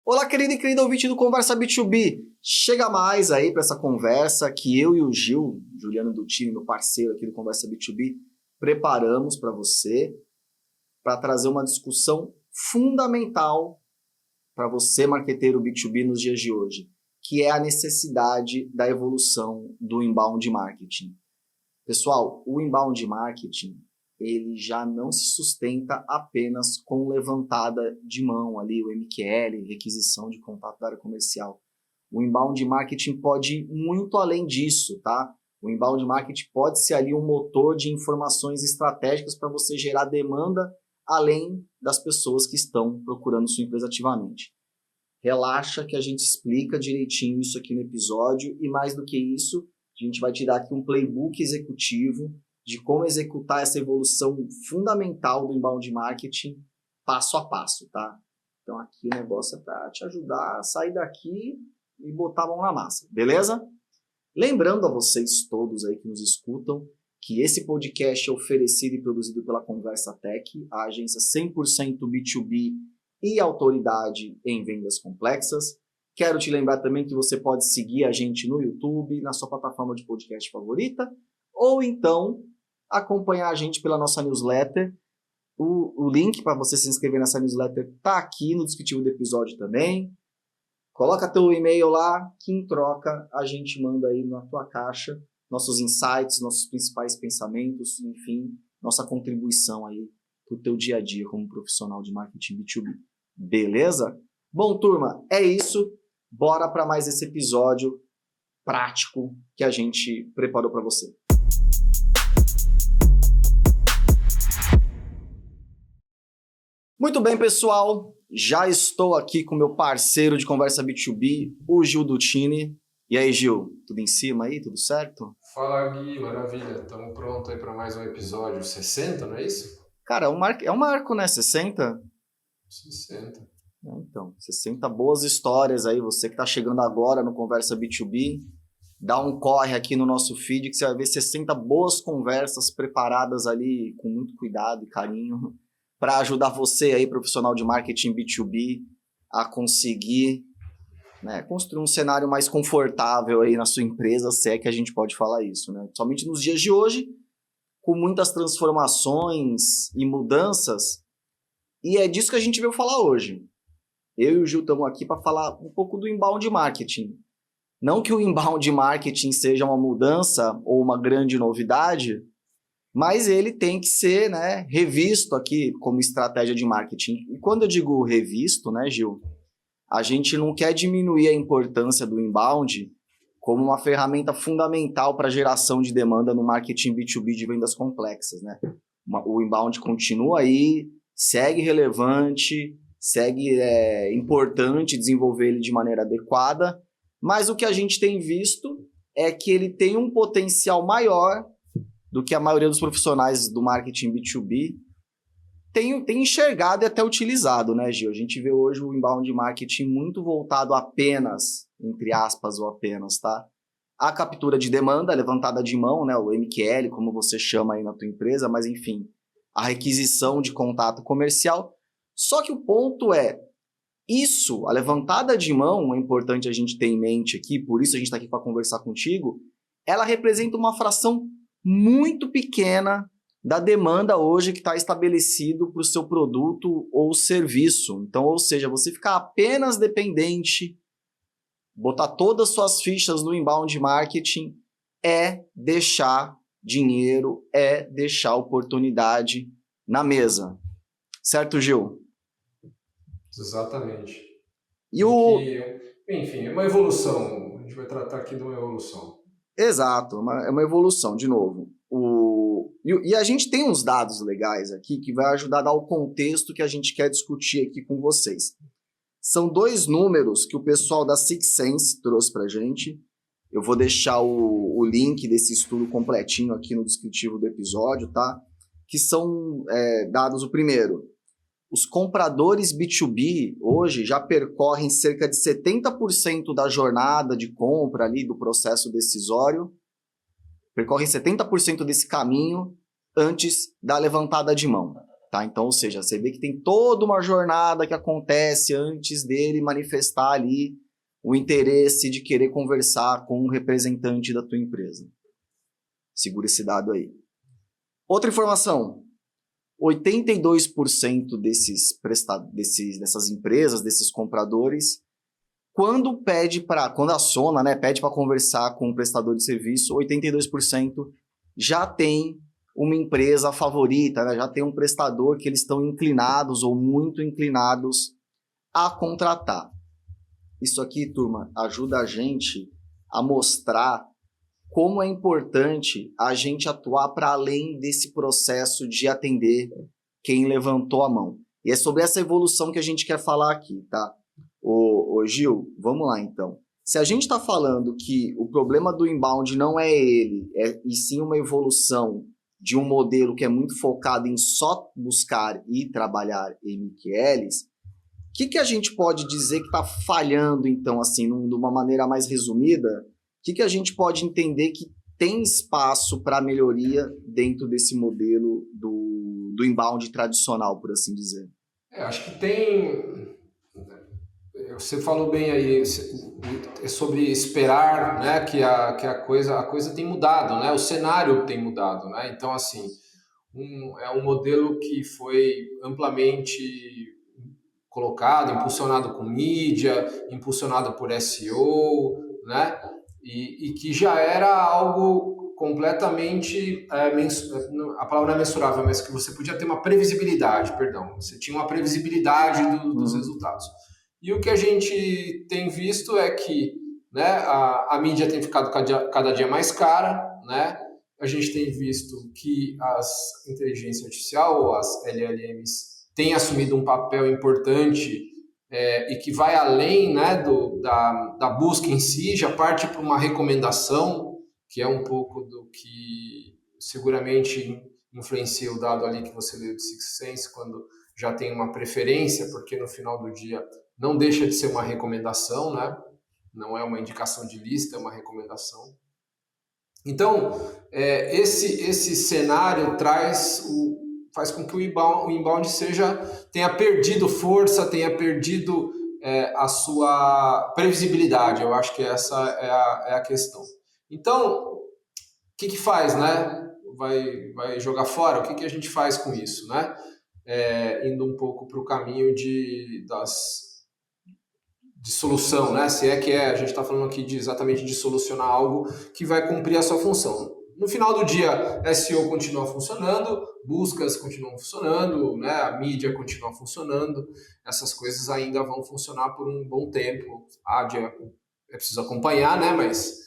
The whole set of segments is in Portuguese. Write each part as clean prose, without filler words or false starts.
Olá, querido e querido ouvinte do Conversa B2B. Chega mais aí para essa conversa que eu e o Gil, Juliano do time, meu parceiro aqui do Conversa B2B, preparamos para você, para trazer uma discussão fundamental para você, marqueteiro B2B, nos dias de hoje, que é a necessidade da evolução do inbound marketing. Pessoal, o inbound marketing, ele já não se sustenta apenas com levantada de mão ali, o MQL, requisição de contato da área comercial. O inbound marketing pode ir muito além disso, tá? O inbound marketing pode ser ali um motor de informações estratégicas para você gerar demanda além das pessoas que estão procurando sua empresa ativamente. Relaxa que a gente explica direitinho isso aqui no episódio e mais do que isso, a gente vai te dar aqui um playbook executivo de como executar essa evolução fundamental do inbound marketing passo a passo, tá? Então aqui o negócio é para te ajudar a sair daqui e botar a mão na massa, beleza? Lembrando a vocês todos aí que nos escutam que esse podcast é oferecido e produzido pela Conversa Tech, a agência 100% B2B e autoridade em vendas complexas. Quero te lembrar também que você pode seguir a gente no YouTube, na sua plataforma de podcast favorita, ou então acompanhar a gente pela nossa newsletter. O link para você se inscrever nessa newsletter está aqui no descritivo do episódio também. Coloca teu e-mail lá, que em troca a gente manda aí na tua caixa nossos insights, nossos principais pensamentos, enfim, nossa contribuição aí para o teu dia a dia como profissional de marketing B2B. Beleza? Bom, turma, é isso. Bora para mais esse episódio prático que a gente preparou para você. Muito bem, pessoal. Já estou aqui com meu parceiro de Conversa B2B, o Gil Dutini. E aí, Gil, tudo em cima aí? Tudo certo? Fala, Gui, maravilha. Estamos prontos aí para mais um episódio 60, não é isso? Cara, é um marco, né? 60? 60. Então, 60 boas histórias aí. Você que está chegando agora no Conversa B2B, dá um corre aqui no nosso feed que você vai ver 60 boas conversas preparadas ali com muito cuidado e carinho para ajudar você aí, profissional de marketing B2B, a conseguir, né, construir um cenário mais confortável aí na sua empresa, se é que a gente pode falar isso, né? Somente nos dias de hoje, com muitas transformações e mudanças, e é disso que a gente veio falar hoje. Eu e o Gil estamos aqui para falar um pouco do inbound marketing. Não que o inbound marketing seja uma mudança ou uma grande novidade, mas ele tem que ser, né, revisto aqui como estratégia de marketing. E quando eu digo revisto, né, Gil, a gente não quer diminuir a importância do inbound como uma ferramenta fundamental para a geração de demanda no marketing B2B de vendas complexas, né? O inbound continua aí, segue relevante, segue importante desenvolver ele de maneira adequada, mas o que a gente tem visto é que ele tem um potencial maior do que a maioria dos profissionais do marketing B2B tem enxergado e até utilizado, né, Gil? A gente vê hoje o inbound marketing muito voltado apenas, entre aspas, ou apenas, tá? A captura de demanda, levantada de mão, né, o MQL, como você chama aí na tua empresa, mas enfim, a requisição de contato comercial. Só que o ponto é, isso, a levantada de mão, é importante a gente ter em mente aqui, por isso a gente está aqui para conversar contigo, ela representa uma fração muito pequena da demanda hoje que está estabelecido para o seu produto ou serviço. Então, ou seja, você ficar apenas dependente, botar todas as suas fichas no inbound marketing é deixar dinheiro, é deixar oportunidade na mesa. Certo, Gil? Exatamente. E o... Enfim, é uma evolução. A gente vai tratar aqui de uma evolução. Exato, é uma evolução, de novo. E a gente tem uns dados legais aqui que vai ajudar a dar o contexto que a gente quer discutir aqui com vocês. São 2 números que o pessoal da Sixth Sense trouxe para a gente. Eu vou deixar o link desse estudo completinho aqui no descritivo do episódio, tá? Que são dados, o primeiro. Os compradores B2B hoje já percorrem cerca de 70% da jornada de compra ali do processo decisório, percorrem 70% desse caminho antes da levantada de mão. Tá? Então, ou seja, você vê que tem toda uma jornada que acontece antes dele manifestar ali o interesse de querer conversar com um representante da tua empresa. Segura esse dado aí. Outra informação, 82% dessas empresas, desses compradores, quando aciona, né, pede para conversar com um prestador de serviço, 82% já tem uma empresa favorita, né, já tem um prestador que eles estão inclinados ou muito inclinados a contratar. Isso aqui, turma, ajuda a gente a mostrar como é importante a gente atuar para além desse processo de atender quem levantou a mão. E é sobre essa evolução que a gente quer falar aqui, tá? Ô Gil, vamos lá então. Se a gente está falando que o problema do inbound não é ele, e sim uma evolução de um modelo que é muito focado em só buscar e trabalhar MQLs, o que a gente pode dizer que está falhando, então, assim, de uma maneira mais resumida? O que a gente pode entender que tem espaço para melhoria dentro desse modelo do inbound tradicional, por assim dizer? Acho que tem. Você falou bem aí, é sobre esperar, né, que a coisa tem mudado, né, o cenário tem mudado, né, então assim, é um modelo que foi amplamente colocado, impulsionado com mídia, impulsionado por SEO, né, e que já era algo completamente, a palavra não é mensurável, mas que você podia ter uma previsibilidade, perdão, você tinha uma previsibilidade dos resultados. E o que a gente tem visto é que, né, a mídia tem ficado cada dia mais cara, né? A gente tem visto que as inteligência artificial, as LLMs, têm assumido um papel importante e que vai além, né, da busca em si, já parte para uma recomendação, que é um pouco do que seguramente influencia o dado ali que você leu de Sixth Sense, quando já tem uma preferência, porque no final do dia não deixa de ser uma recomendação, né? Não é uma indicação de lista, é uma recomendação. Então, esse cenário faz com que o inbound tenha perdido força, tenha perdido a sua previsibilidade. Eu acho que essa é a questão. Então, o que faz, né? Vai jogar fora? O que a gente faz com isso, né? Indo um pouco para o caminho de solução, né? Se é que a gente está falando aqui exatamente de solucionar algo que vai cumprir a sua função. No final do dia, SEO continua funcionando, buscas continuam funcionando, né? A mídia continua funcionando, essas coisas ainda vão funcionar por um bom tempo. É preciso acompanhar, né? Mas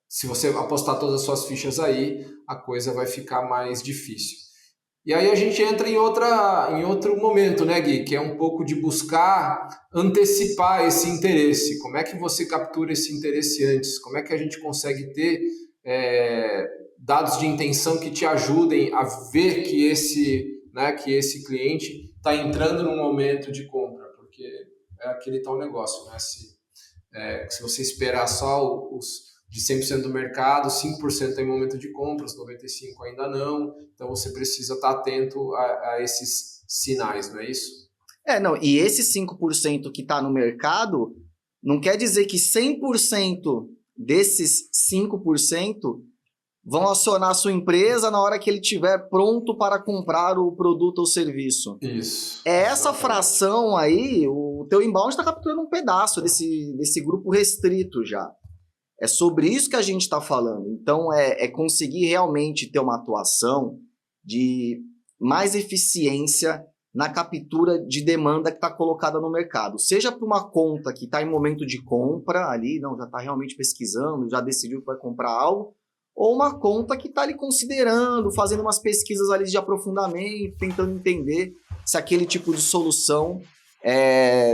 se você apostar todas as suas fichas aí, a coisa vai ficar mais difícil. E aí a gente entra em outro momento, né, Gui? Que é um pouco de buscar antecipar esse interesse. Como é que você captura esse interesse antes? Como é que a gente consegue ter dados de intenção que te ajudem a ver que esse cliente está entrando num momento de compra? Porque é aquele tal negócio, né? Se você esperar só os de 100% do mercado, 5% em momento de compra, os 95% ainda não. Então, você precisa estar atento a esses sinais, não é isso? Não, e esse 5% que está no mercado, não quer dizer que 100% desses 5% vão acionar a sua empresa na hora que ele estiver pronto para comprar o produto ou serviço. Isso. Essa fração aí, o teu inbound está capturando um pedaço desse grupo restrito já. É sobre isso que a gente está falando. Então, é conseguir realmente ter uma atuação de mais eficiência na captura de demanda que está colocada no mercado. Seja para uma conta que está em momento de compra ali, não, já está realmente pesquisando, já decidiu que vai comprar algo, ou uma conta que está ali considerando, fazendo umas pesquisas ali de aprofundamento, tentando entender se aquele tipo de solução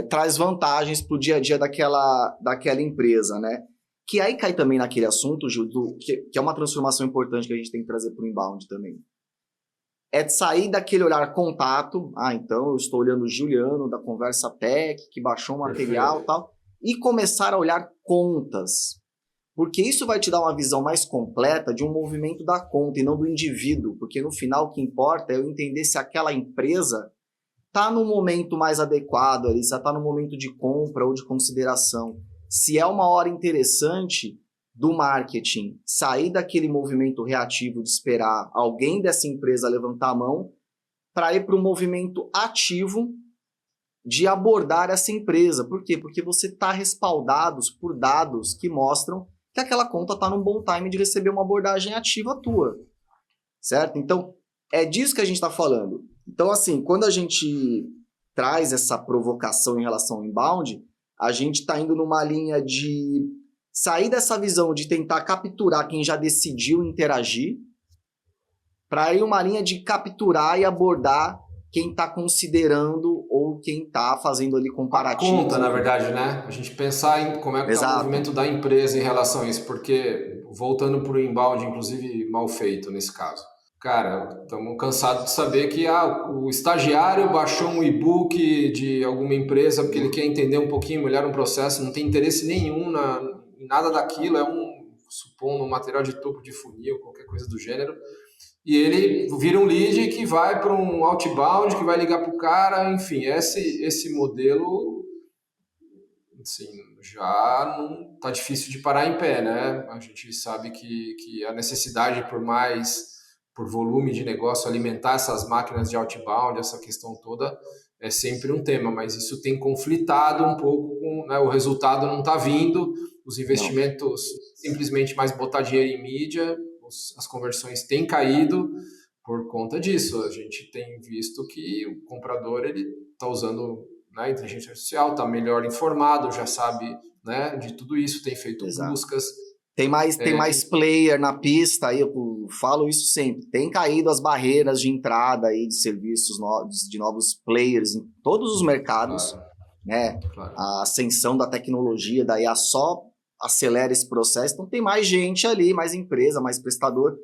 traz vantagens para o dia a dia daquela empresa, né? Que aí cai também naquele assunto, Gil, que é uma transformação importante que a gente tem que trazer para o inbound também. É de sair daquele olhar contato, então eu estou olhando o Juliano da Conversa Tech, que baixou um material e tal, e começar a olhar contas. Porque isso vai te dar uma visão mais completa de um movimento da conta e não do indivíduo, porque no final o que importa é eu entender se aquela empresa está no momento mais adequado, ali, se está no momento de compra ou de consideração. Se é uma hora interessante do marketing sair daquele movimento reativo de esperar alguém dessa empresa levantar a mão para ir para um movimento ativo de abordar essa empresa. Por quê? Porque você está respaldado por dados que mostram que aquela conta está num bom time de receber uma abordagem ativa tua, certo? Então, é disso que a gente está falando. Então, assim, quando a gente traz essa provocação em relação ao inbound, a gente está indo numa linha de sair dessa visão de tentar capturar quem já decidiu interagir, para ir uma linha de capturar e abordar quem está considerando ou quem está fazendo ali comparativos. Conta, na verdade, né? A gente pensar em como é que está o movimento da empresa em relação a isso, porque, voltando para o inbound, inclusive mal feito nesse caso. Cara, estamos cansados de saber que o estagiário baixou um e-book de alguma empresa porque ele quer entender um pouquinho melhor um processo, não tem interesse nenhum em nada daquilo, supondo um material de topo de funil, qualquer coisa do gênero, e ele vira um lead que vai para um outbound, que vai ligar para o cara, enfim, esse modelo, assim, já não está difícil de parar em pé, né? A gente sabe que a necessidade por volume de negócio, alimentar essas máquinas de outbound, essa questão toda, é sempre um tema, mas isso tem conflitado um pouco com, né, o resultado não está vindo, os investimentos, simplesmente mais botar dinheiro em mídia, as conversões têm caído por conta disso. A gente tem visto que o comprador está usando, né, inteligência artificial, está melhor informado, já sabe, né, de tudo isso, tem feito buscas. Tem mais player na pista, aí eu falo isso sempre. Tem caído as barreiras de entrada aí de serviços novos, de novos players em todos os mercados, claro, né? Claro. A ascensão da tecnologia da IA só acelera esse processo. Então tem mais gente ali, mais empresa, mais prestador,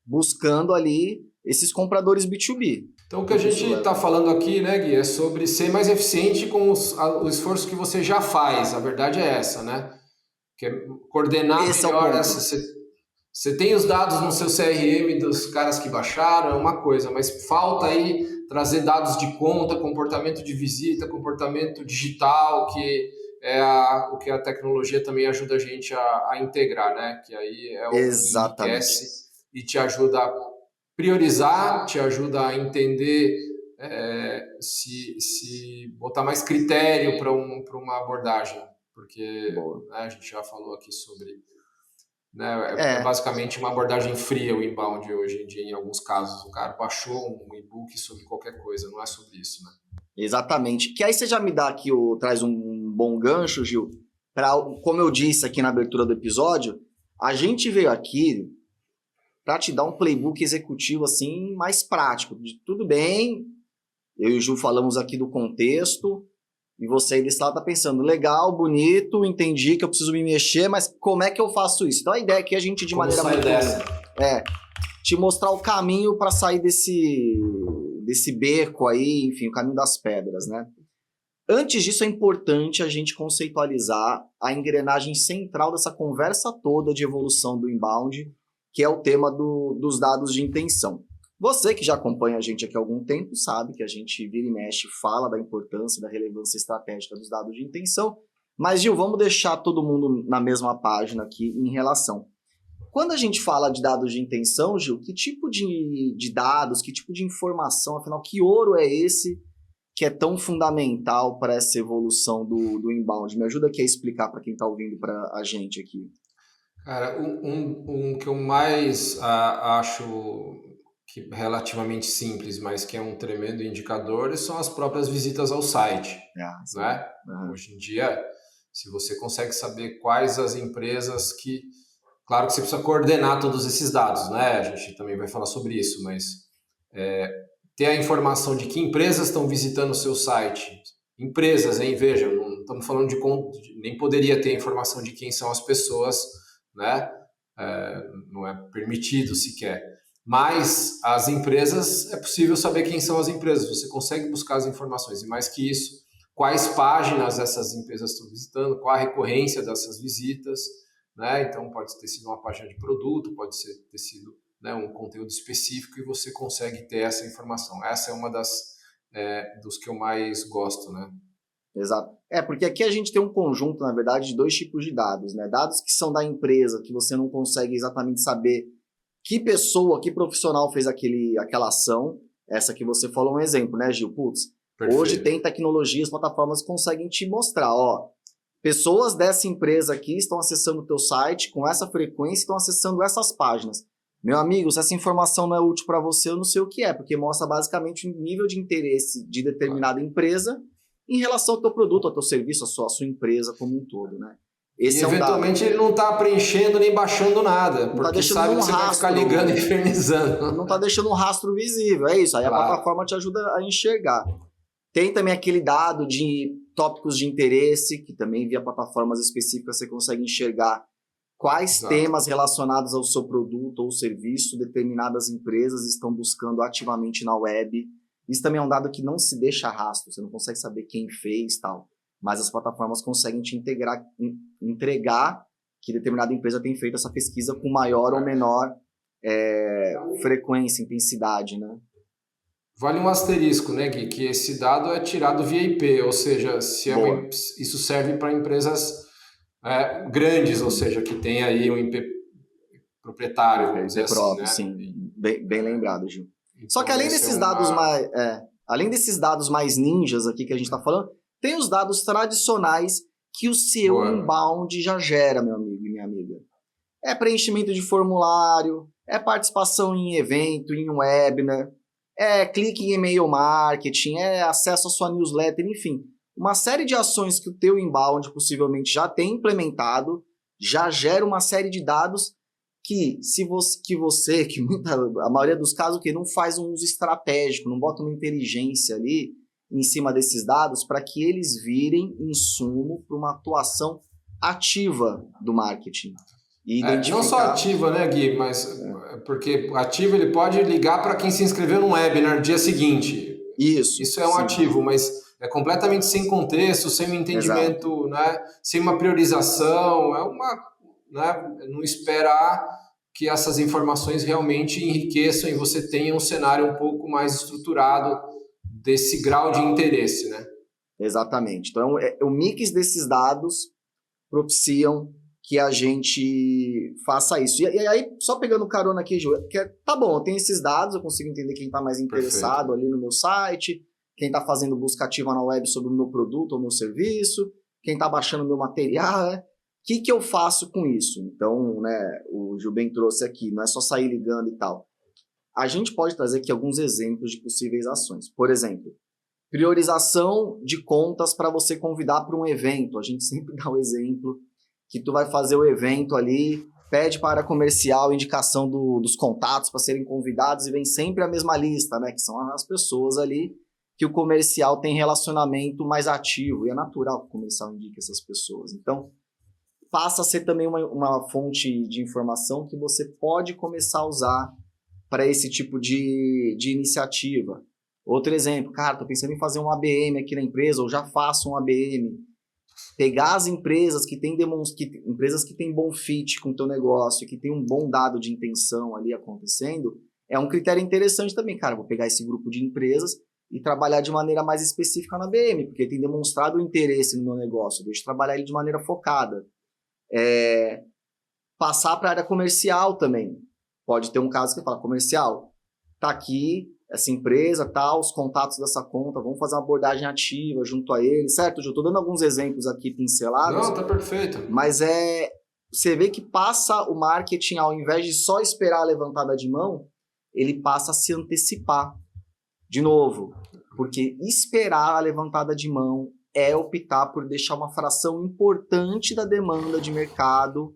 buscando ali esses compradores B2B. Então o que a gente está falando aqui, né, Gui, é sobre ser mais eficiente com o esforço que você já faz. A verdade é essa, né? Que é coordenar melhor. Você tem os dados no seu CRM dos caras que baixaram, é uma coisa, mas falta aí trazer dados de conta, comportamento de visita, comportamento digital, que é o que a tecnologia também ajuda a gente a integrar, né? Que aí é o que enriquece e te ajuda a priorizar, te ajuda a entender se botar mais critério para uma abordagem. Porque, né, a gente já falou aqui sobre, né, é basicamente uma abordagem fria o inbound hoje em dia, em alguns casos. O cara baixou um e-book sobre qualquer coisa, não é sobre isso, né? Exatamente. Que aí você já me dá aqui, traz um bom gancho, Gil, para, como eu disse aqui na abertura do episódio, a gente veio aqui para te dar um playbook executivo assim mais prático. Tudo bem, eu e o Gil falamos aqui do contexto, e você aí desse lado tá pensando, legal, bonito, entendi que eu preciso me mexer, mas como é que eu faço isso? Então a ideia aqui é a gente, de como maneira muito... te mostrar o caminho para sair desse beco aí, enfim, o caminho das pedras, né? Antes disso, é importante a gente conceitualizar a engrenagem central dessa conversa toda de evolução do inbound, que é o tema dos dados de intenção. Você que já acompanha a gente aqui há algum tempo sabe que a gente vira e mexe, fala da importância, da relevância estratégica dos dados de intenção, mas, Gil, vamos deixar todo mundo na mesma página aqui em relação. Quando a gente fala de dados de intenção, Gil, que tipo de dados, que tipo de informação, afinal, que ouro é esse que é tão fundamental para essa evolução do inbound? Me ajuda aqui a explicar para quem está ouvindo para a gente aqui. Cara, um que eu mais acho que relativamente simples, mas que é um tremendo indicador, são as próprias visitas ao site. Né? Hoje em dia, se você consegue saber quais as empresas que... Claro que você precisa coordenar todos esses dados, né? A gente também vai falar sobre isso, mas ter a informação de que empresas estão visitando o seu site. Empresas, hein? Veja, não estamos falando nem poderia ter informação de quem são as pessoas, né? Não é permitido sequer. Mas as empresas, é possível saber quem são as empresas, você consegue buscar as informações. E mais que isso, quais páginas essas empresas estão visitando, qual a recorrência dessas visitas. né? Então pode ter sido uma página de produto, pode ter sido, né, um conteúdo específico e você consegue ter essa informação. Essa é uma dos que eu mais gosto, né? Exato. Porque aqui a gente tem um conjunto, na verdade, de 2 tipos de dados, né? Dados que são da empresa, que você não consegue exatamente saber que pessoa, que profissional fez aquela ação. Essa que você falou um exemplo, né, Gil? Putz, Perfeito. Hoje tem tecnologias, plataformas que conseguem te mostrar, ó, pessoas dessa empresa aqui estão acessando o teu site com essa frequência, estão acessando essas páginas. Meu amigo, se essa informação não é útil para você, eu não sei o que é, porque mostra basicamente o nível de interesse de determinada empresa em relação ao teu produto, ao teu serviço, à sua empresa como um todo, né? Esse eventualmente ele não está preenchendo nem baixando nada, porque sabe que você vai ficar ligando e infernizando. Não está deixando um rastro visível, é isso. Aí a plataforma te ajuda a enxergar. Tem também aquele dado de tópicos de interesse, que também via plataformas específicas você consegue enxergar quais temas relacionados ao seu produto ou serviço determinadas empresas estão buscando ativamente na web. Isso também é um dado que não se deixa rastro, você não consegue saber quem fez e tal. Mas as plataformas conseguem te entregar que determinada empresa tem feito essa pesquisa com maior ou menor frequência, intensidade, né? Vale um asterisco, né, Gui, que esse dado é tirado via IP, ou seja, isso serve para empresas grandes, ou seja, que tem aí um IP proprietário, vamos dizer próprio, assim, né? Sim, bem lembrado, Gil. Então, só que além desses dados mais ninjas aqui que a gente está falando, tem os dados tradicionais que o seu inbound já gera, meu amigo e minha amiga. É preenchimento de formulário, é participação em evento, em webinar, é clique em e-mail marketing, é acesso à sua newsletter, enfim. Uma série de ações que o teu inbound possivelmente já tem implementado, já gera uma série de dados que a maioria dos casos, que não faz um uso estratégico, não bota uma inteligência ali em cima desses dados para que eles virem insumo para uma atuação ativa do marketing. E não só ativa, né, Gui, mas porque ativo ele pode ligar para quem se inscreveu no webinar no dia seguinte. Isso é um ativo, mas é completamente sem contexto, sem um entendimento, né, sem uma priorização, não esperar que essas informações realmente enriqueçam e você tenha um cenário um pouco mais estruturado desse grau de interesse, né? Exatamente. Então, o mix desses dados propiciam que a gente faça isso. E aí, só pegando carona aqui, Ju, tá bom, eu tenho esses dados, eu consigo entender quem está mais interessado ali no meu site, quem está fazendo busca ativa na web sobre o meu produto ou meu serviço, quem está baixando meu material, né? O que eu faço com isso? Então, né, o Gil bem trouxe aqui, não é só sair ligando e tal. A gente pode trazer aqui alguns exemplos de possíveis ações. Por exemplo, priorização de contas para você convidar para um evento. A gente sempre dá o exemplo que tu vai fazer o evento ali, pede para a comercial indicação dos contatos para serem convidados e vem sempre a mesma lista, né? Que são as pessoas ali que o comercial tem relacionamento mais ativo. E é natural que o comercial indique essas pessoas. Então, passa a ser também uma fonte de informação que você pode começar a usar para esse tipo de iniciativa. Outro exemplo, cara, estou pensando em fazer um ABM aqui na empresa, ou já faço um ABM. Pegar as empresas que têm bom fit com o teu negócio, que tem um bom dado de intenção ali acontecendo, é um critério interessante também. Cara, vou pegar esse grupo de empresas e trabalhar de maneira mais específica na ABM, porque tem demonstrado interesse no meu negócio, deixa eu trabalhar ele de maneira focada. Passar para a área comercial também. Pode ter um caso que fala, comercial, tá aqui essa empresa, tá, os contatos dessa conta, vamos fazer uma abordagem ativa junto a ele, certo? Eu estou dando alguns exemplos aqui pincelados. Não, tá perfeito. Mas você vê que passa o marketing, ao invés de só esperar a levantada de mão, ele passa a se antecipar. De novo, porque esperar a levantada de mão é optar por deixar uma fração importante da demanda de mercado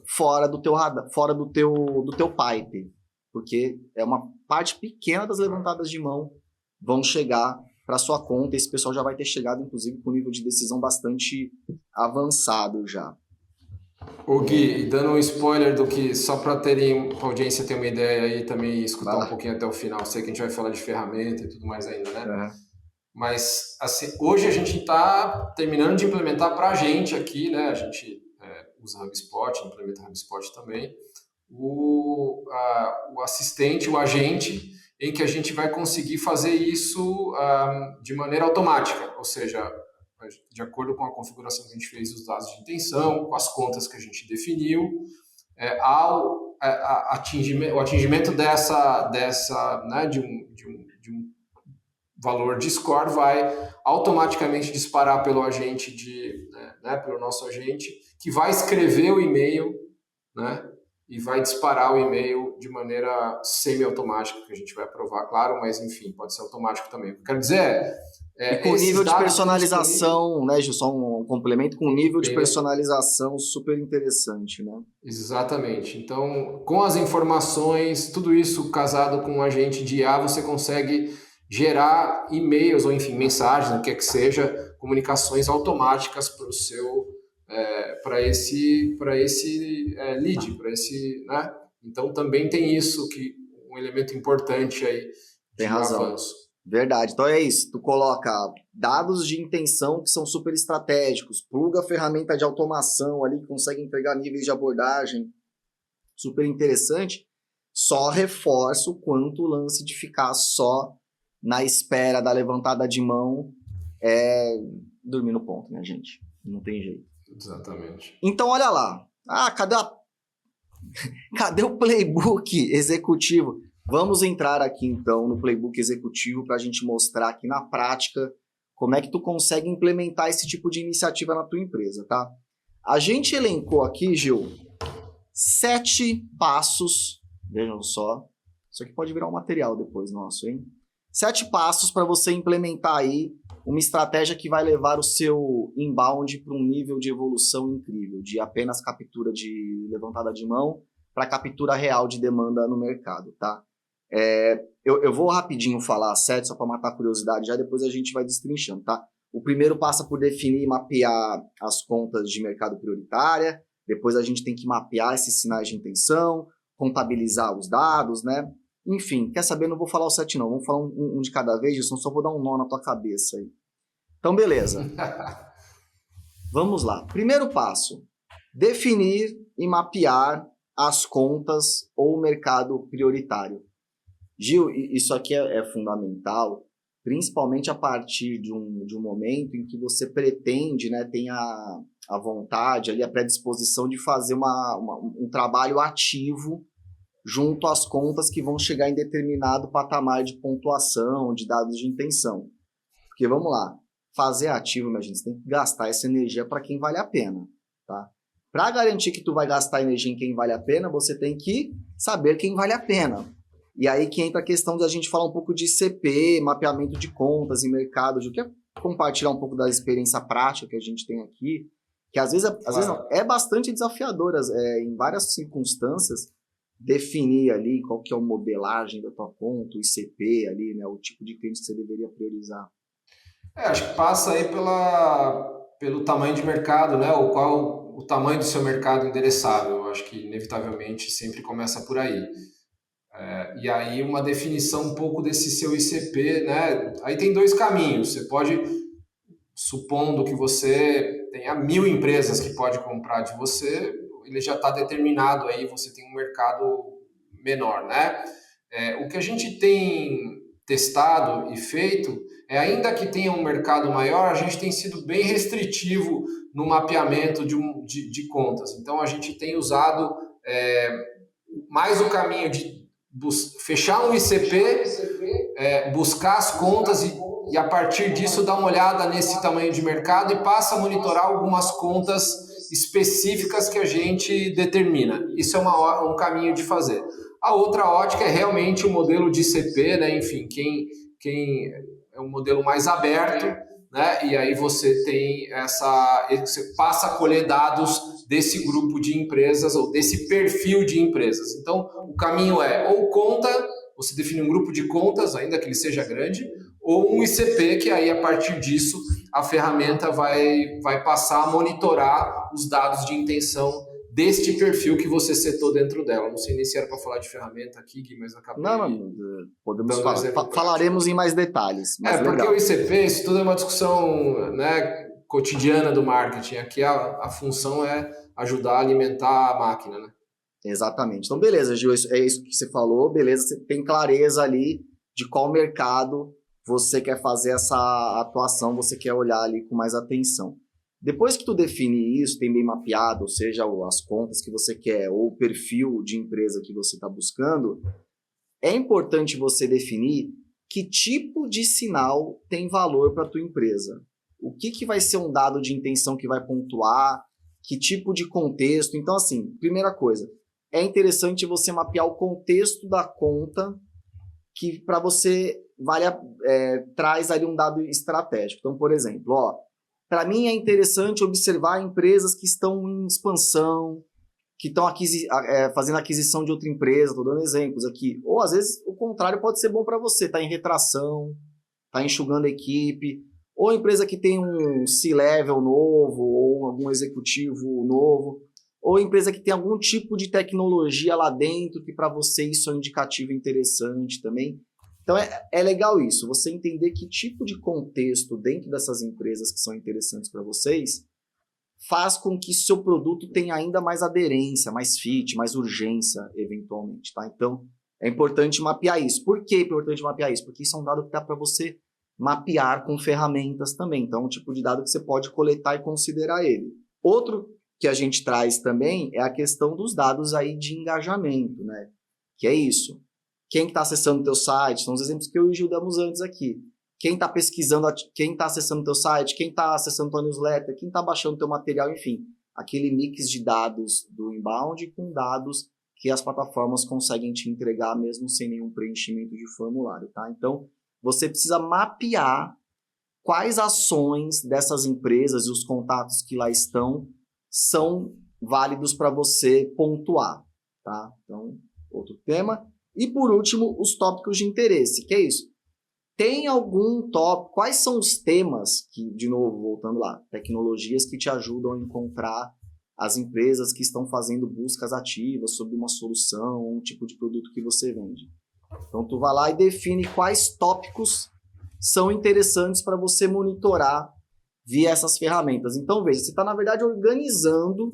fora do teu radar, fora do teu pipe, porque é uma parte pequena das levantadas de mão vão chegar para sua conta. Esse pessoal já vai ter chegado, inclusive, com um nível de decisão bastante avançado já. O Gui, dando um spoiler do que, só para a audiência ter uma ideia aí também e escutar um pouquinho até o final. Sei que a gente vai falar de ferramenta e tudo mais ainda, né? Mas, assim, hoje a gente está terminando de implementar para a gente aqui, né? A gente usa HubSpot, implementa HubSpot também, o assistente, o agente, em que a gente vai conseguir fazer isso de maneira automática, ou seja, de acordo com a configuração que a gente fez, os dados de intenção, com as contas que a gente definiu, o atingimento né, de um valor de score vai automaticamente disparar pelo agente pelo nosso agente, que vai escrever o e-mail, né, e vai disparar o e-mail de maneira semi-automática, que a gente vai aprovar, claro, mas enfim, pode ser automático também. O que eu quero dizer e com nível de personalização, né, Gil, só um complemento, com nível de personalização super interessante, né? Exatamente. Então, com as informações, tudo isso casado com um agente de IA, você consegue gerar e-mails ou, enfim, mensagens, o que é que seja, comunicações automáticas para o seu, para esse lead, para esse, né? Então, também tem isso, que um elemento importante aí de avanço. Verdade. Então é isso. Tu coloca dados de intenção que são super estratégicos, pluga a ferramenta de automação ali que consegue entregar níveis de abordagem super interessante, só reforça o quanto o lance de ficar só na espera da levantada de mão é dormir no ponto, né, gente? Não tem jeito. Exatamente. Então, olha lá. Cadê o playbook executivo? Vamos entrar aqui, então, no playbook executivo para a gente mostrar aqui na prática como é que tu consegue implementar esse tipo de iniciativa na tua empresa, tá? A gente elencou aqui, Gil, 7 passos, vejam só, isso aqui pode virar um material depois nosso, hein? 7 passos para você implementar aí uma estratégia que vai levar o seu inbound para um nível de evolução incrível, de apenas captura de levantada de mão para captura real de demanda no mercado, tá? Eu vou rapidinho falar a 7, só para matar a curiosidade, já depois a gente vai destrinchando, tá? O primeiro passa por definir e mapear as contas de mercado prioritária, depois a gente tem que mapear esses sinais de intenção, contabilizar os dados, né? Enfim, quer saber? Não vou falar o 7 não, vamos falar um de cada vez, Gilson, só vou dar um nó na tua cabeça aí. Então, beleza. Vamos lá. Primeiro passo, definir e mapear as contas ou o mercado prioritário. Gil, isso aqui é fundamental, principalmente a partir de um momento em que você pretende, né, tem a vontade, ali, a predisposição de fazer um trabalho ativo junto às contas que vão chegar em determinado patamar de pontuação, de dados de intenção. Porque, vamos lá, fazer ativo, imagina, você tem que gastar essa energia para quem vale a pena, tá? Para garantir que tu vai gastar energia em quem vale a pena, você tem que saber quem vale a pena. E aí que entra a questão de a gente falar um pouco de CP, mapeamento de contas e mercado, eu quero compartilhar um pouco da experiência prática que a gente tem aqui, que às vezes não, é bastante desafiadora, em várias circunstâncias, definir ali qual que é a modelagem da tua conta, o ICP ali, né, o tipo de cliente que você deveria priorizar. Acho que passa aí pelo tamanho de mercado, né, ou qual o tamanho do seu mercado endereçável. Eu acho que inevitavelmente sempre começa por aí. E aí uma definição um pouco desse seu ICP, né? Aí tem 2 caminhos. Você pode, supondo que você tenha 1000 empresas que pode comprar de você, ele já está determinado aí, você tem um mercado menor, né? O que a gente tem testado e feito ainda que tenha um mercado maior, a gente tem sido bem restritivo no mapeamento de contas. Então a gente tem usado mais o caminho de fechar um ICP, buscar as contas e a partir disso dar uma olhada nesse tamanho de mercado e passa a monitorar algumas contas específicas que a gente determina. Isso é um caminho de fazer. A outra ótica é realmente o modelo de ICP, né? Enfim, quem é um modelo mais aberto, né? E aí você tem você passa a colher dados desse grupo de empresas ou desse perfil de empresas. Então, o caminho é ou conta, você define um grupo de contas, ainda que ele seja grande, ou um ICP, que aí a partir disso a ferramenta vai passar a monitorar os dados de intenção deste perfil que você setou dentro dela. Não sei nem se era para falar de ferramenta aqui, Gui, mas acabei... Não, podemos falar. Falaremos em mais detalhes. Mas porque legal. O ICP, isso tudo é uma discussão, né, cotidiana do marketing. Aqui a função é ajudar a alimentar a máquina, né? Exatamente. Então, beleza, Gil, é isso que você falou, beleza, você tem clareza ali de qual mercado você quer fazer essa atuação, você quer olhar ali com mais atenção. Depois que tu define isso, tem bem mapeado, ou seja, as contas que você quer ou o perfil de empresa que você está buscando, é importante você definir que tipo de sinal tem valor para a tua empresa. O que vai ser um dado de intenção que vai pontuar, que tipo de contexto. Então, assim, primeira coisa, é interessante você mapear o contexto da conta que para você traz ali um dado estratégico. Então, por exemplo, para mim é interessante observar empresas que estão em expansão, que estão fazendo aquisição de outra empresa, estou dando exemplos aqui. Ou, às vezes, o contrário pode ser bom para você, está em retração, está enxugando a equipe, ou empresa que tem um C-level novo, ou algum executivo novo, ou empresa que tem algum tipo de tecnologia lá dentro, que para você isso é um indicativo interessante também. Então, é legal isso, você entender que tipo de contexto dentro dessas empresas que são interessantes para vocês faz com que seu produto tenha ainda mais aderência, mais fit, mais urgência, eventualmente, tá? Então, é importante mapear isso. Por que é importante mapear isso? Porque isso é um dado que dá para você mapear com ferramentas também. Então, é um tipo de dado que você pode coletar e considerar ele. Outro que a gente traz também é a questão dos dados aí de engajamento, né? Que é isso. Quem está acessando o teu site, são os exemplos que eu e o Gil damos antes aqui. Quem está pesquisando, quem está acessando o teu site, quem está acessando tua newsletter, quem está baixando o teu material, enfim. Aquele mix de dados do inbound com dados que as plataformas conseguem te entregar mesmo sem nenhum preenchimento de formulário, tá? Então, você precisa mapear quais ações dessas empresas e os contatos que lá estão são válidos para você pontuar, tá? Então, outro tema. E, por último, os tópicos de interesse, que é isso. Tem algum tópico, quais são os temas que, de novo, voltando lá, tecnologias que te ajudam a encontrar as empresas que estão fazendo buscas ativas sobre uma solução, um tipo de produto que você vende. Então, tu vai lá e define quais tópicos são interessantes para você monitorar via essas ferramentas. Então, veja, você está, na verdade, organizando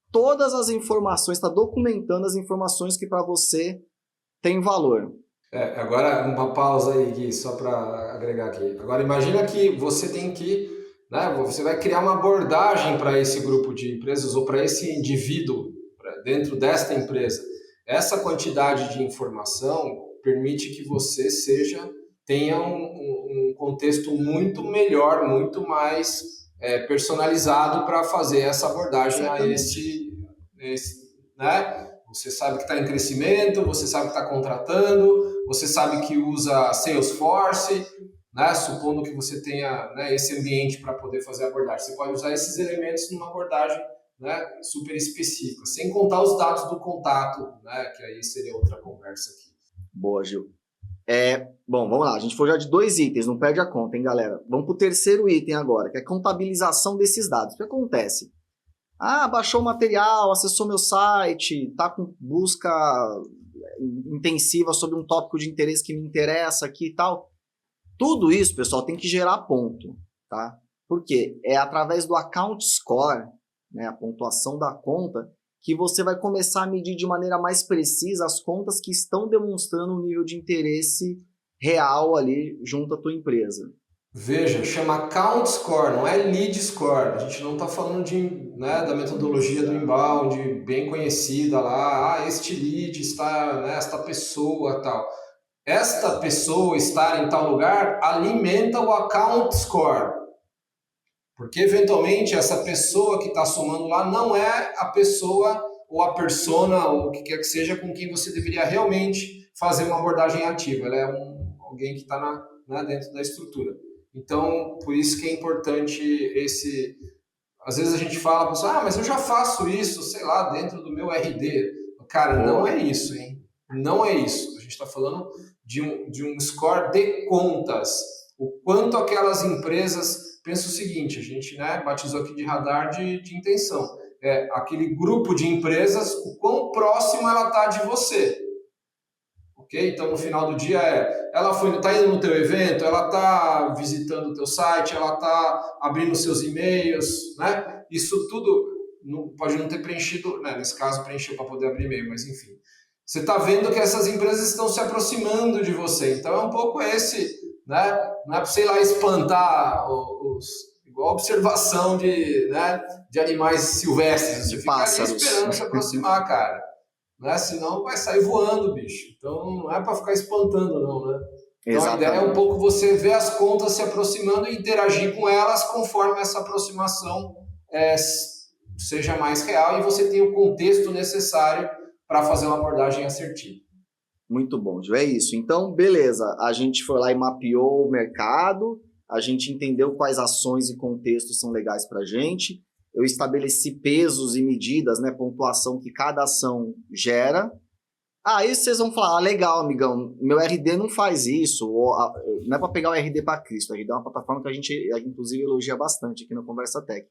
todas as informações, está documentando as informações que para você tem valor. Agora, uma pausa aí, Gui, só para agregar aqui. Agora, imagina que você tem que, né, você vai criar uma abordagem para esse grupo de empresas ou para esse indivíduo dentro desta empresa. Essa quantidade de informação permite que você tenha um contexto muito melhor, muito mais personalizado para fazer essa abordagem a esse, né? Você sabe que está em crescimento, você sabe que está contratando, você sabe que usa Salesforce, né? Supondo que você tenha, né, esse ambiente para poder fazer a abordagem. Você pode usar esses elementos numa abordagem, né, super específica, sem contar os dados do contato, né, que aí seria outra conversa aqui. Boa, Gil. Bom, vamos lá. A gente foi já de 2 itens, não perde a conta, hein, galera? Vamos para o terceiro item agora, que é a contabilização desses dados. O que acontece? Baixou o material, acessou meu site, está com busca intensiva sobre um tópico de interesse que me interessa aqui e tal. Tudo isso, pessoal, tem que gerar ponto, tá? Por quê? É através do account score, né, a pontuação da conta, que você vai começar a medir de maneira mais precisa as contas que estão demonstrando um nível de interesse real ali junto à tua empresa. Veja, chama Account Score, não é Lead Score. A gente não está falando da metodologia do inbound, bem conhecida lá. Este lead está, né, esta pessoa tal. Esta pessoa estar em tal lugar alimenta o Account Score. Porque, eventualmente, essa pessoa que está somando lá não é a pessoa ou a persona ou o que quer que seja com quem você deveria realmente fazer uma abordagem ativa. Ela é alguém que está dentro da estrutura. Então, por isso que é importante esse... Às vezes a gente fala, mas eu já faço isso, sei lá, dentro do meu RD. Cara, não é isso, hein? Não é isso. A gente está falando de um score de contas. O quanto aquelas empresas... Pensa o seguinte, a gente, né, batizou aqui de radar de intenção. É aquele grupo de empresas, o quão próximo ela está de você. Okay? Então, no final do dia, ela está indo no teu evento, ela está visitando o teu site, ela está abrindo seus e-mails, né? Isso tudo, pode não ter preenchido, né? Nesse caso preencheu para poder abrir e-mail, mas enfim. Você está vendo que essas empresas estão se aproximando de você. Então é um pouco esse, né? Não é para você ir lá espantar igual a observação de animais silvestres. Você fica ali esperando se aproximar, cara. Né? Senão vai sair voando, bicho. Então não é para ficar espantando, não, né? Então exatamente. A ideia é um pouco você ver as contas se aproximando e interagir com elas conforme essa aproximação seja mais real e você tenha o contexto necessário para fazer uma abordagem assertiva. Muito bom, Gil. É isso. Então, beleza. A gente foi lá e mapeou o mercado, a gente entendeu quais ações e contextos são legais para a gente. Eu estabeleci pesos e medidas, né, pontuação que cada ação gera. Aí vocês vão falar, legal, amigão, meu RD não faz isso, não é para pegar o RD para Cristo, a RD é uma plataforma que a gente inclusive elogia bastante aqui no Conversa Tech.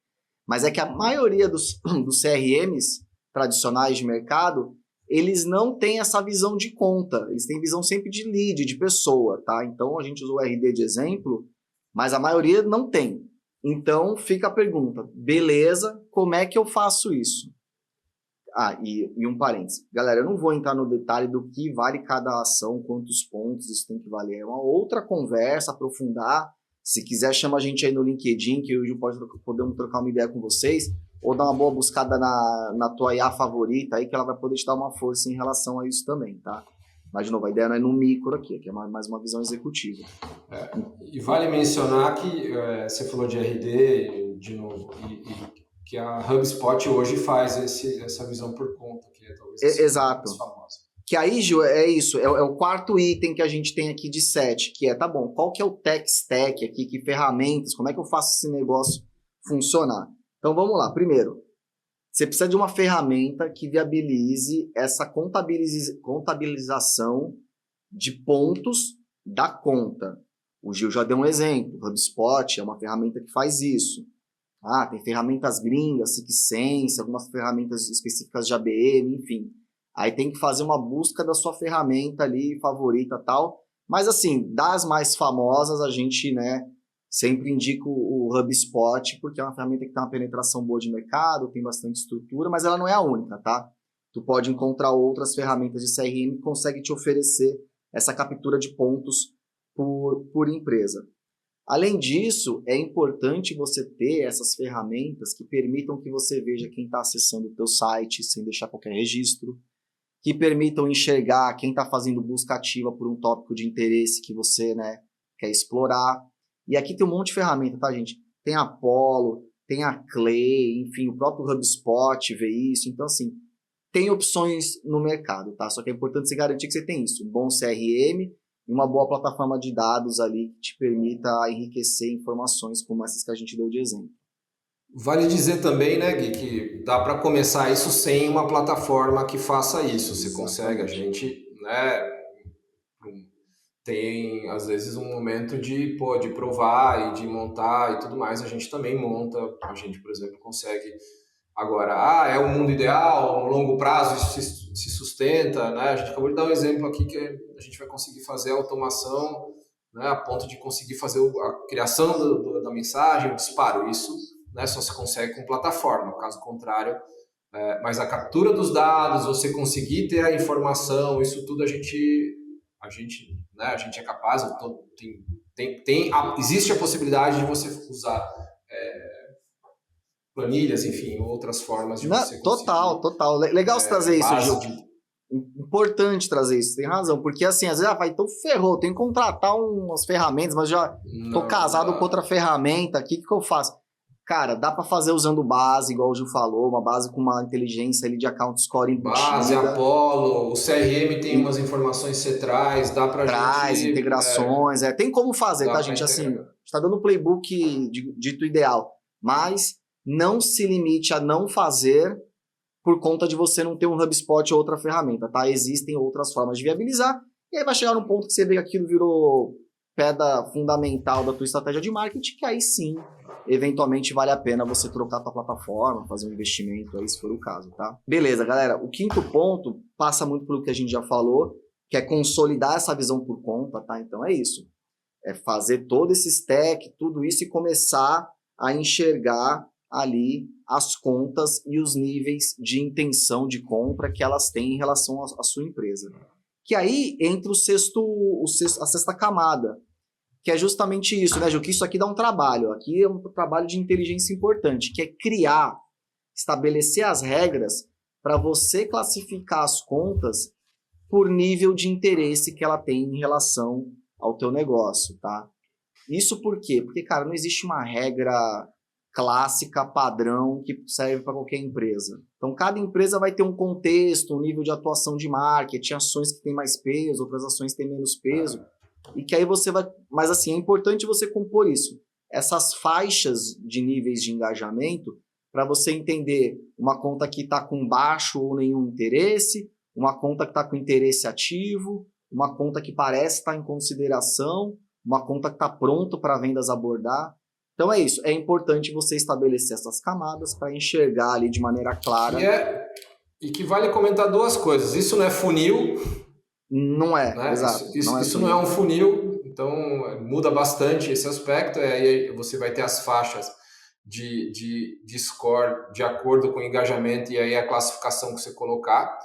Mas é que a maioria dos CRMs tradicionais de mercado, eles não têm essa visão de conta, eles têm visão sempre de lead, de pessoa, tá? Então a gente usou o RD de exemplo, mas a maioria não tem. Então fica a pergunta, beleza, como é que eu faço isso? E um parênteses. Galera, eu não vou entrar no detalhe do que vale cada ação, quantos pontos isso tem que valer. É uma outra conversa, aprofundar. Se quiser, chama a gente aí no LinkedIn, que hoje podemos trocar uma ideia com vocês, ou dar uma boa buscada na tua IA favorita aí, que ela vai poder te dar uma força em relação a isso também, tá? Mas, de novo, a ideia não é no micro aqui, que é mais uma visão executiva. E vale mencionar que você falou de RD, de novo, que a HubSpot hoje faz essa visão por conta, que é talvez exato. Mais famosa. Que aí, Gil, é isso, é o quarto item que a gente tem aqui de 7, que é, tá bom, qual que é o tech stack aqui, que ferramentas, como é que eu faço esse negócio funcionar? Então, vamos lá. Primeiro, você precisa de uma ferramenta que viabilize essa contabilização de pontos da conta. O Gil já deu um exemplo, o HubSpot é uma ferramenta que faz isso. Tem ferramentas gringas, SixSense, algumas ferramentas específicas de ABM, enfim. Aí tem que fazer uma busca da sua ferramenta ali, favorita e tal. Mas assim, das mais famosas, a gente, né, sempre indica o HubSpot, porque é uma ferramenta que tem uma penetração boa de mercado, tem bastante estrutura, mas ela não é a única, tá? Tu pode encontrar outras ferramentas de CRM que conseguem te oferecer essa captura de pontos por empresa. Além disso, é importante você ter essas ferramentas que permitam que você veja quem está acessando o teu site sem deixar qualquer registro, que permitam enxergar quem está fazendo busca ativa por um tópico de interesse que você, né, quer explorar. E aqui tem um monte de ferramenta, tá, gente? Tem a Apollo, tem a Clay, enfim, o próprio HubSpot vê isso. Então, assim, tem opções no mercado, tá? Só que é importante você garantir que você tem isso, um bom CRM e uma boa plataforma de dados ali que te permita enriquecer informações como essas que a gente deu de exemplo. Vale dizer também, né, Gui, que dá para começar isso sem uma plataforma que faça isso. Você consegue, a gente, né, tem às vezes um momento de provar e de montar e tudo mais. A gente também monta, a gente, por exemplo, consegue agora, é o mundo ideal, no longo prazo isso se sustenta, né? A gente acabou de dar um exemplo aqui que a gente vai conseguir fazer a automação, né, a ponto de conseguir fazer a criação da mensagem, o disparo. Isso, né, só se consegue com plataforma, caso contrário. Mas a captura dos dados, você conseguir ter a informação, isso tudo a gente é capaz. Existe a possibilidade de você usar planilhas, enfim, outras formas de você conseguir. Total. Legal você trazer isso, Gil. Importante trazer isso, tem razão. Porque assim, às vezes, então ferrou, tem que contratar umas ferramentas, mas já tô casado com outra ferramenta aqui, o que eu faço? Cara, dá para fazer usando base, igual o Gil falou, uma base com uma inteligência ali de account score embutida. Base, Apollo, o CRM tem umas informações centrais, dá pra gente... integrações, tem como fazer, tá, gente? Assim, a gente tá dando o playbook dito ideal, mas não se limite a não fazer por conta de você não ter um HubSpot ou outra ferramenta, tá? Existem outras formas de viabilizar, e aí vai chegar num ponto que você vê que aquilo virou pedra fundamental da tua estratégia de marketing, que aí sim, eventualmente vale a pena você trocar a tua plataforma, fazer um investimento aí, se for o caso, tá? Beleza, galera. O quinto ponto passa muito pelo que a gente já falou, que é consolidar essa visão por conta, tá? Então é isso. É fazer todo esse stack, tudo isso e começar a enxergar ali as contas e os níveis de intenção de compra que elas têm em relação à sua empresa. Que aí entra a sexta camada, que é justamente isso, né, Ju? Que isso aqui dá um trabalho. Aqui é um trabalho de inteligência importante, que é criar, estabelecer as regras para você classificar as contas por nível de interesse que ela tem em relação ao teu negócio, tá? Isso por quê? Porque, cara, não existe uma regra clássica, padrão, que serve para qualquer empresa. Então, cada empresa vai ter um contexto, um nível de atuação de marketing, ações que têm mais peso, outras ações que têm menos peso, e que aí você vai... Mas, assim, é importante você compor isso. Essas faixas de níveis de engajamento, para você entender uma conta que está com baixo ou nenhum interesse, uma conta que está com interesse ativo, uma conta que parece estar em consideração, uma conta que está pronto para vendas abordar. Então é isso, é importante você estabelecer essas camadas para enxergar ali de maneira clara. E que vale comentar duas coisas, isso não é funil. Não é, né? exato. Isso não é um funil, então muda bastante esse aspecto, aí você vai ter as faixas de score de acordo com o engajamento e aí a classificação que você colocar.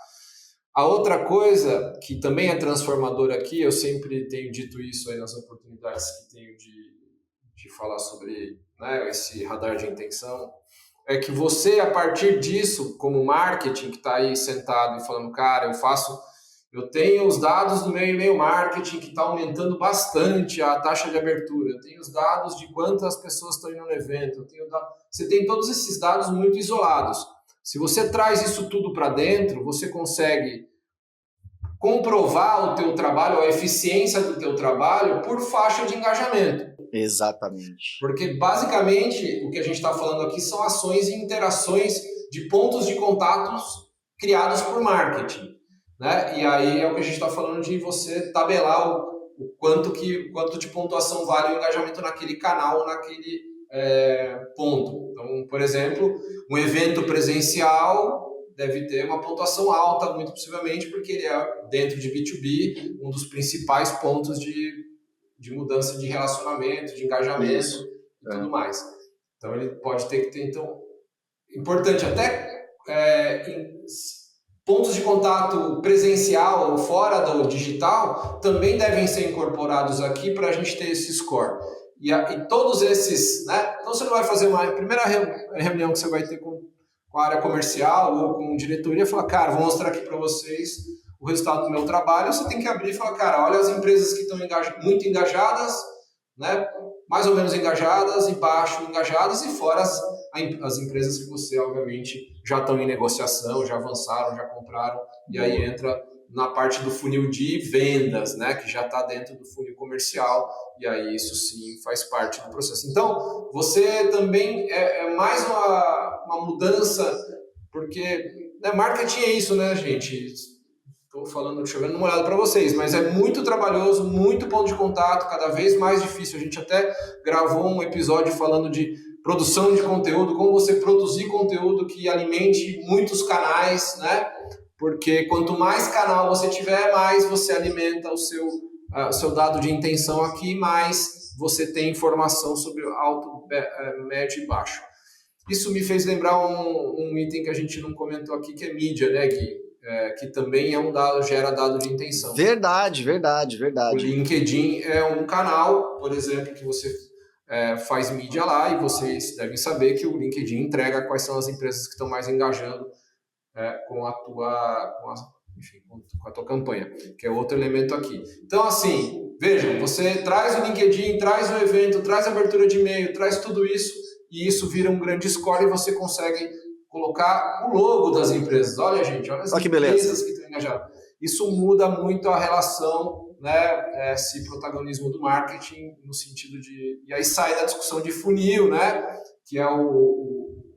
A outra coisa que também é transformadora aqui, eu sempre tenho dito isso aí nas oportunidades que tenho de falar sobre, né, esse radar de intenção, é que você, a partir disso, como marketing que está aí sentado e falando, cara, eu tenho os dados do meu e-mail marketing que está aumentando bastante a taxa de abertura, eu tenho os dados de quantas pessoas estão indo no evento, você tem todos esses dados muito isolados. Se você traz isso tudo para dentro, você consegue comprovar o teu trabalho, a eficiência do teu trabalho por faixa de engajamento. Exatamente. Porque, basicamente, o que a gente está falando aqui são ações e interações de pontos de contatos criados por marketing, né? E aí é o que a gente está falando de você tabelar o quanto de pontuação vale o engajamento naquele canal, naquele ponto. Então, por exemplo, um evento presencial deve ter uma pontuação alta, muito possivelmente, porque ele é, dentro de B2B, um dos principais pontos de mudança de relacionamento, de engajamento e tudo mais. Então, ele pode ter que ter, então, importante, até pontos de contato presencial ou fora do digital também devem ser incorporados aqui para a gente ter esse score. E todos esses, né? Então, você não vai fazer uma primeira reunião que você vai ter com a área comercial ou com diretoria e falar, cara, vou mostrar aqui para vocês o resultado do meu trabalho. Você tem que abrir e falar, cara, olha as empresas que estão muito engajadas, né? Mais ou menos engajadas e baixo engajadas, e fora as empresas que você, obviamente, já estão em negociação, já avançaram, já compraram, e aí entra na parte do funil de vendas, né, que já está dentro do funil comercial, e aí isso sim faz parte do processo. Então, você também é mais uma mudança, porque né, marketing é isso, né, gente? Estou falando, chovendo uma olhada para vocês, mas é muito trabalhoso, muito ponto de contato, cada vez mais difícil. A gente até gravou um episódio falando de produção de conteúdo, como você produzir conteúdo que alimente muitos canais, né? Porque quanto mais canal você tiver, mais você alimenta o seu dado de intenção aqui, mais você tem informação sobre alto, médio e baixo. Isso me fez lembrar um item que a gente não comentou aqui, que é mídia, né, Gui? Que também é gera dado de intenção. Verdade. O LinkedIn é um canal, por exemplo, que você faz mídia lá, e vocês devem saber que o LinkedIn entrega quais são as empresas que estão mais engajando com a tua campanha, que é outro elemento aqui. Então, assim, vejam, você traz o LinkedIn, traz o evento, traz a abertura de e-mail, traz tudo isso, e isso vira um grande score e você consegue colocar o logo das empresas. Olha, gente, olha as empresas que estão engajadas. Isso muda muito a relação, né, esse protagonismo do marketing, no sentido de... E aí sai da discussão de funil, né, que é o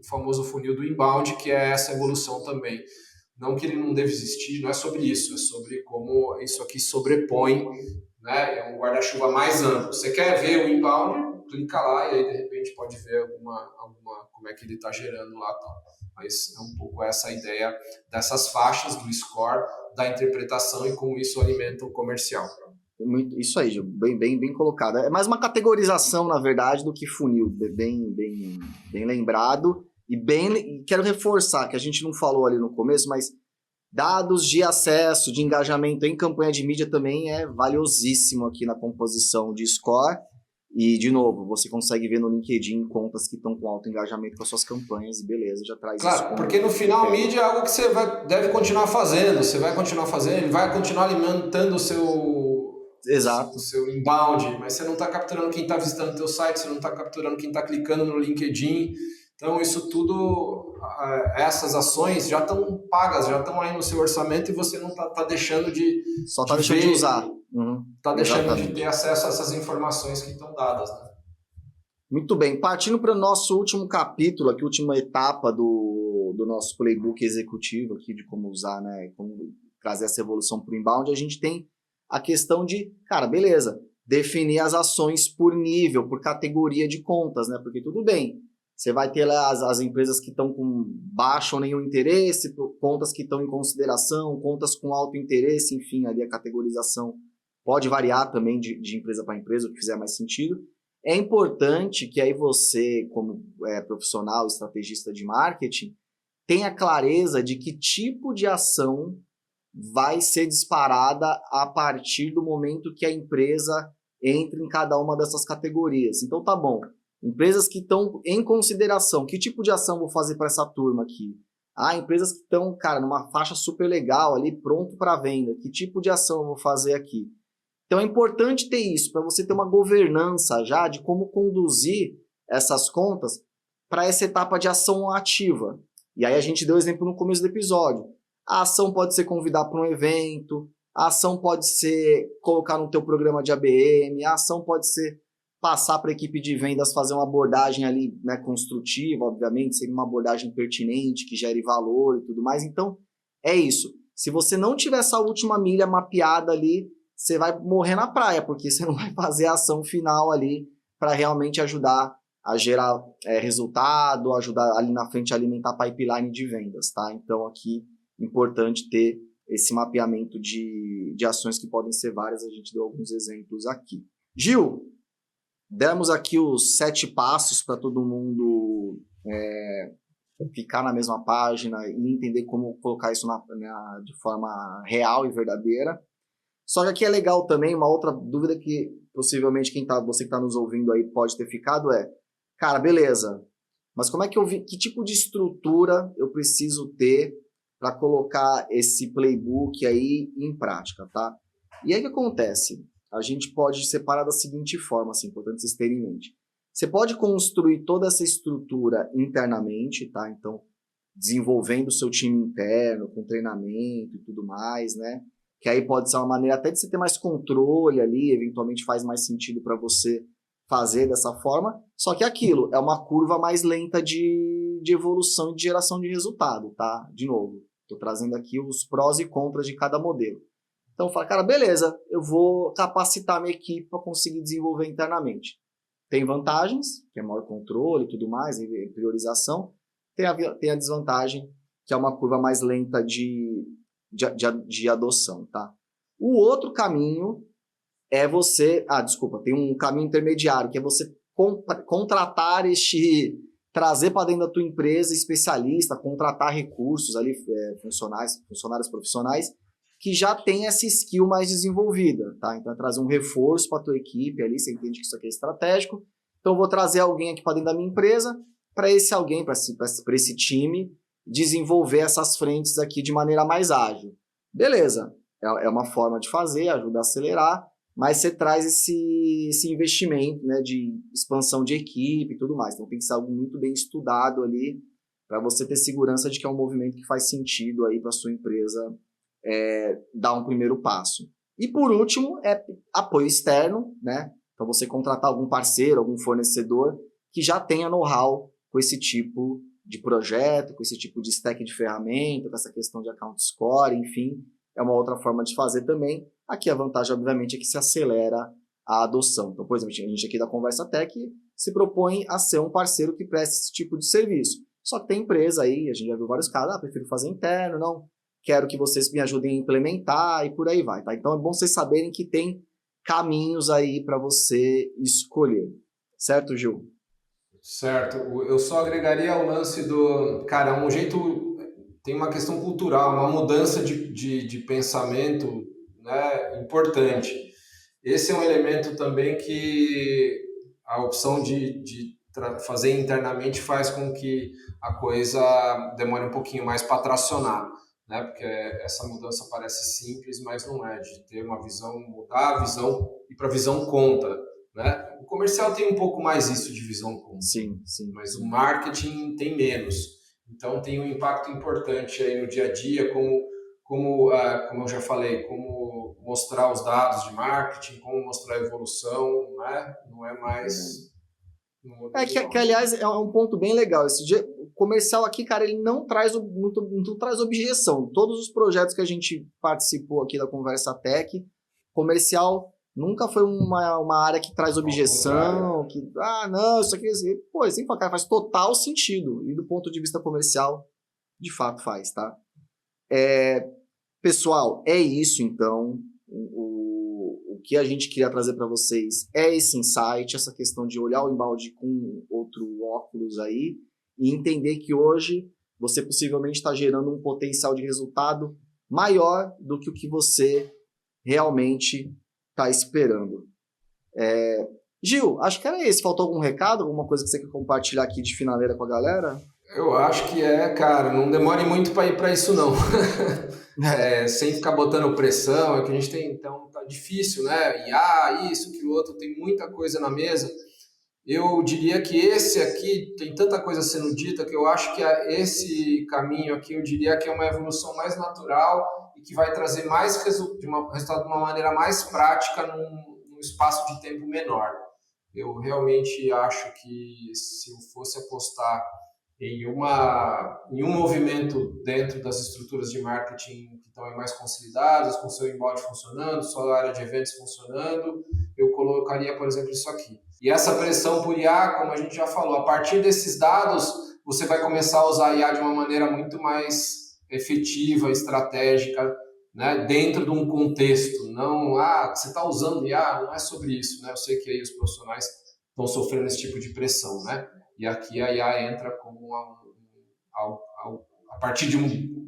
famoso funil do inbound, que é essa evolução também. Não que ele não deve existir, não é sobre isso, é sobre como isso aqui sobrepõe, né, é um guarda-chuva mais amplo. Você quer ver o inbound? Clica lá e aí, de repente, pode ver como é que ele está gerando lá. Tal. Mas é um pouco essa a ideia dessas faixas do score, da interpretação e como isso alimenta o comercial. Isso aí, Gil, bem colocado. É mais uma categorização, na verdade, do que funil, bem lembrado. E quero reforçar, que a gente não falou ali no começo, mas dados de acesso, de engajamento em campanha de mídia também é valiosíssimo aqui na composição de score. E, de novo, você consegue ver no LinkedIn contas que estão com alto engajamento com as suas campanhas e beleza, já traz isso. Claro, porque no final mídia é algo que você deve continuar fazendo, ele vai continuar alimentando o seu... Exato. O seu inbound, mas você não está capturando quem está visitando o teu site, você não está capturando quem está clicando no LinkedIn. Então, isso tudo, essas ações já estão pagas, já estão aí no seu orçamento e você não está deixando de... Só está deixando de usar. Está deixando de ter acesso a essas informações que estão dadas, né? Muito bem. Partindo para o nosso último capítulo, aqui, última etapa do nosso playbook executivo aqui, de como usar, né, como trazer essa evolução para o inbound, a gente tem a questão de, cara, beleza, definir as ações por nível, por categoria de contas, né? Porque tudo bem, você vai ter lá as empresas que estão com baixo ou nenhum interesse, contas que estão em consideração, contas com alto interesse, enfim, ali a categorização pode variar também de empresa para empresa, o que fizer mais sentido. É importante que aí você, como profissional, estrategista de marketing, tenha clareza de que tipo de ação vai ser disparada a partir do momento que a empresa entra em cada uma dessas categorias. Então tá bom, empresas que estão em consideração, que tipo de ação vou fazer para essa turma aqui? Empresas que estão, cara, numa faixa super legal ali, pronto para venda, que tipo de ação eu vou fazer aqui? Então é importante ter isso, para você ter uma governança já de como conduzir essas contas para essa etapa de ação ativa. E aí a gente deu exemplo no começo do episódio. A ação pode ser convidar para um evento, a ação pode ser colocar no teu programa de ABM, a ação pode ser passar para a equipe de vendas fazer uma abordagem ali, né, construtiva, obviamente, ser uma abordagem pertinente, que gere valor e tudo mais. Então, é isso. Se você não tiver essa última milha mapeada ali, você vai morrer na praia, porque você não vai fazer a ação final ali para realmente ajudar a gerar resultado, ajudar ali na frente a alimentar a pipeline de vendas, tá? Então, aqui, importante ter esse mapeamento de ações que podem ser várias, a gente deu alguns exemplos aqui. Gil, demos aqui os 7 passos para todo mundo ficar na mesma página e entender como colocar isso de forma real e verdadeira. Só que aqui é legal também, uma outra dúvida que possivelmente você que está nos ouvindo aí pode ter ficado cara, beleza, mas como é que que tipo de estrutura eu preciso ter para colocar esse playbook aí em prática, tá? E aí o que acontece? A gente pode separar da seguinte forma, assim, importante vocês terem em mente. Você pode construir toda essa estrutura internamente, tá? Então, desenvolvendo o seu time interno, com treinamento e tudo mais, né? Que aí pode ser uma maneira até de você ter mais controle ali, eventualmente faz mais sentido para você fazer dessa forma, só que aquilo é uma curva mais lenta de evolução e de geração de resultado, tá? De novo, estou trazendo aqui os prós e contras de cada modelo. Então, fala, cara, beleza, eu vou capacitar minha equipe para conseguir desenvolver internamente. Tem vantagens, que é maior controle e tudo mais, e priorização. Tem a desvantagem, que é uma curva mais lenta de adoção, tá? O outro caminho é você... tem um caminho intermediário, que é você contratar trazer para dentro da tua empresa especialista, contratar recursos ali, funcionários profissionais, que já tem essa skill mais desenvolvida, tá? Então, é trazer um reforço para a tua equipe ali, você entende que isso aqui é estratégico. Então, eu vou trazer alguém aqui para dentro da minha empresa, para esse alguém, para esse time, desenvolver essas frentes aqui de maneira mais ágil. Beleza, é uma forma de fazer, ajuda a acelerar, mas você traz esse investimento, né, de expansão de equipe e tudo mais. Então, tem que ser algo muito bem estudado ali, para você ter segurança de que é um movimento que faz sentido aí para a sua empresa dar um primeiro passo. E por último, apoio externo, né? Então você contratar algum parceiro, algum fornecedor que já tenha know-how com esse tipo de projeto, com esse tipo de stack de ferramenta, com essa questão de account score, enfim, é uma outra forma de fazer também. Aqui a vantagem, obviamente, é que se acelera a adoção. Então, por exemplo, a gente aqui da Conversa Tech se propõe a ser um parceiro que presta esse tipo de serviço. Só que tem empresa aí, a gente já viu vários casos, prefiro fazer interno, não, quero que vocês me ajudem a implementar e por aí vai, tá? Então é bom vocês saberem que tem caminhos aí para você escolher. Certo, Gil? Certo. Eu só agregaria o lance do... Cara, um jeito... Tem uma questão cultural, uma mudança de pensamento, né, importante. Esse é um elemento também que a opção de fazer internamente faz com que a coisa demore um pouquinho mais para tracionar, né? Porque essa mudança parece simples, mas não é, de ter uma visão, mudar a visão e para a visão conta, né? O comercial tem um pouco mais isso de visão conta, sim, mas o marketing tem menos. Então tem um impacto importante aí no dia a dia, como eu já falei, como mostrar os dados de marketing, como mostrar a evolução, né? Não é mais... Que, aliás, é um ponto bem legal. Esse dia, o comercial aqui, cara, ele não traz não traz objeção. Todos os projetos que a gente participou aqui da Conversa Tech, comercial nunca foi uma área que traz objeção, que, não, isso aqui, pô, assim, cara, faz total sentido. E do ponto de vista comercial, de fato faz, tá? Pessoal, é isso, então. O que a gente queria trazer para vocês é esse insight, essa questão de olhar o embalde com outro óculos aí e entender que hoje você possivelmente está gerando um potencial de resultado maior do que o que você realmente está esperando. Gil, acho que era esse. Faltou algum recado? Alguma coisa que você quer compartilhar aqui de finaleira com a galera? Eu acho que cara. Não demore muito para ir para isso, não. Sem ficar botando pressão, é que a gente tem, então tá difícil, né? Isso, aquilo outro, tem muita coisa na mesa. Eu diria que esse aqui tem tanta coisa sendo dita que eu acho que esse caminho aqui, eu diria que é uma evolução mais natural e que vai trazer mais resultado de uma maneira mais prática num espaço de tempo menor. Eu realmente acho que se eu fosse apostar em um movimento dentro das estruturas de marketing que estão mais consolidadas, com seu inbound funcionando, sua área de eventos funcionando, eu colocaria, por exemplo, isso aqui. E essa pressão por IA, como a gente já falou, a partir desses dados, você vai começar a usar a IA de uma maneira muito mais efetiva, estratégica, né, dentro de um contexto. Não, você está usando IA, não é sobre isso, né? Eu sei que aí os profissionais estão sofrendo esse tipo de pressão, né? E aqui a IA entra como a partir de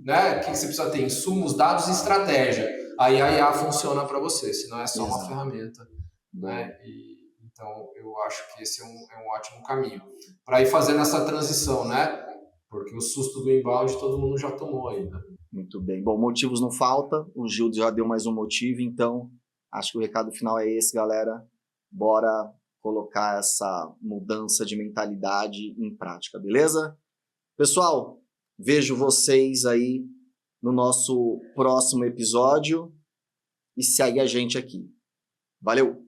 né, que você precisa ter insumos, dados e estratégia. Aí a IA funciona para você, senão é só uma ferramenta, né? Então eu acho que esse é um ótimo caminho para ir fazendo essa transição, né? Porque o susto do inbound todo mundo já tomou aí, né? Muito bem. Bom, motivos não falta. O Gil já deu mais um motivo, então acho que o recado final é esse, galera. Bora colocar essa mudança de mentalidade em prática, beleza? Pessoal, vejo vocês aí no nosso próximo episódio e segue a gente aqui. Valeu!